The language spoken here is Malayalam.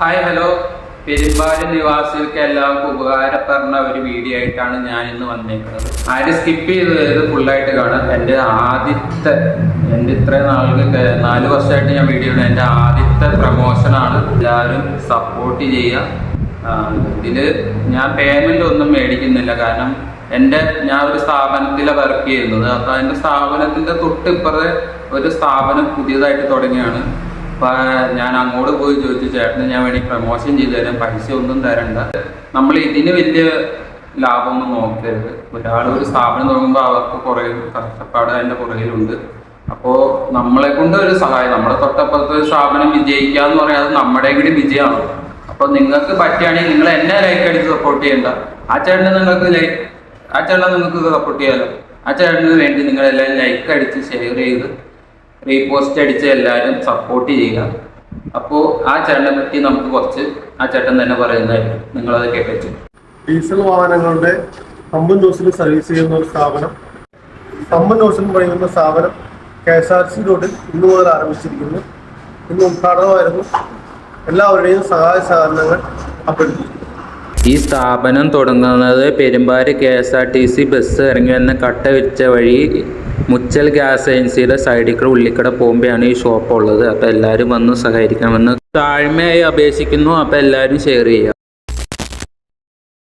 ഹായ് ഹലോ, പെരുമ്പാലും നിവാസികൾക്ക് എല്ലാവർക്കും ഉപകാരപ്പെടുന്ന ഒരു വീഡിയോ ആയിട്ടാണ് ഞാൻ ഇന്ന് വന്നേക്കുന്നത്. ആരും സ്കിപ്പ് ചെയ്ത് ഫുള്ളായിട്ട് കാണാം. എൻ്റെ ഇത്രയും നാൾക്ക് 4 വർഷമായിട്ട് ഞാൻ വീഡിയോ ഇടുന്നത്. എൻ്റെ ആദ്യത്തെ പ്രമോഷനാണ്. എല്ലാവരും സപ്പോർട്ട് ചെയ്യുക. ഇതിൽ ഞാൻ പേയ്മെൻ്റ് ഒന്നും മേടിക്കുന്നില്ല. കാരണം ഞാൻ ഒരു സ്ഥാപനത്തിലാണ് വർക്ക് ചെയ്യുന്നത്. അപ്പോൾ എൻ്റെ സ്ഥാപനത്തിൻ്റെ തൊട്ടിപ്പുറത്തെ ഒരു സ്ഥാപനം പുതിയതായിട്ട് തുടങ്ങിയാണ്. അപ്പം ഞാൻ അങ്ങോട്ട് പോയി ചോദിച്ചു, ചേട്ടന് ഞാൻ വേണ്ടി പ്രമോഷൻ ചെയ്തു തരാം, പൈസ ഒന്നും തരണ്ട. നമ്മൾ ഇതിന് വലിയ ലാഭമൊന്നും നോക്കരുത്. ഒരു സ്ഥാപനം തുടങ്ങുമ്പോൾ അവർക്ക് കുറേ കഷ്ടപ്പാട് അതിൻ്റെ പുറകിലുണ്ട്. അപ്പോൾ നമ്മളെ കൊണ്ട് ഒരു സഹായം, നമ്മുടെ തൊട്ടപ്പുറത്തെ ഒരു സ്ഥാപനം വിജയിക്കുക എന്ന് പറയാൻ അത് നമ്മുടെ കൂടി വിജയമാണ്. അപ്പോൾ നിങ്ങൾക്ക് പറ്റുകയാണെങ്കിൽ നിങ്ങൾ എന്നെ ലൈക്ക് അടിച്ച് സപ്പോർട്ട് ചെയ്യണ്ട. ആ ചേട്ടനെ നിങ്ങൾക്ക് സപ്പോർട്ട് ചെയ്യാമല്ലോ. ആ ചേട്ടന് വേണ്ടി നിങ്ങളെല്ലാവരും ലൈക്ക് അടിച്ച് ഷെയർ ചെയ്ത് റീപോസ്റ്റ് അടിച്ച് എല്ലാവരും സപ്പോർട്ട് ചെയ്യുക. അപ്പോൾ ആ ചേട്ടനെ പറ്റി നമുക്ക് കുറച്ച് ആ ചേട്ടൻ തന്നെ പറയുന്നതായിരിക്കും. നിങ്ങളത് കേട്ടു. ഡീസൽ വാഹനങ്ങളുടെ പമ്പും നോസിൽ സർവീസ് ചെയ്യുന്ന ഒരു സ്ഥാപനം, പമ്പും നോസിൽ പറയുന്ന സ്ഥാപനം KSRTC റോഡിൽ ഇന്നു മുതൽ ആരംഭിച്ചിരിക്കുന്നു. ഇന്ന് ഉദ്ഘാടനമായിരുന്നു. എല്ലാവരുടെയും സഹായ സഹകരണങ്ങൾ അഭ്യർത്ഥിച്ചു. ഈ സ്ഥാപനം തുടങ്ങുന്നത് പെരുമ്പാര് KSRTC ബസ് ഇറങ്ങി വന്ന കട്ട വെച്ച വഴി മുച്ചൽ ഗ്യാസ് ഏജൻസിയുടെ സൈഡിൽ കൂടെ ഉള്ളിക്കട പോകുമ്പോഴാണ് ഈ ഷോപ്പ് ഉള്ളത്. അപ്പോൾ എല്ലാവരും വന്ന് സഹകരിക്കണമെന്ന് താഴ്മയായി അപേക്ഷിക്കുന്നു. അപ്പോൾ എല്ലാവരും ഷെയർ ചെയ്യുക.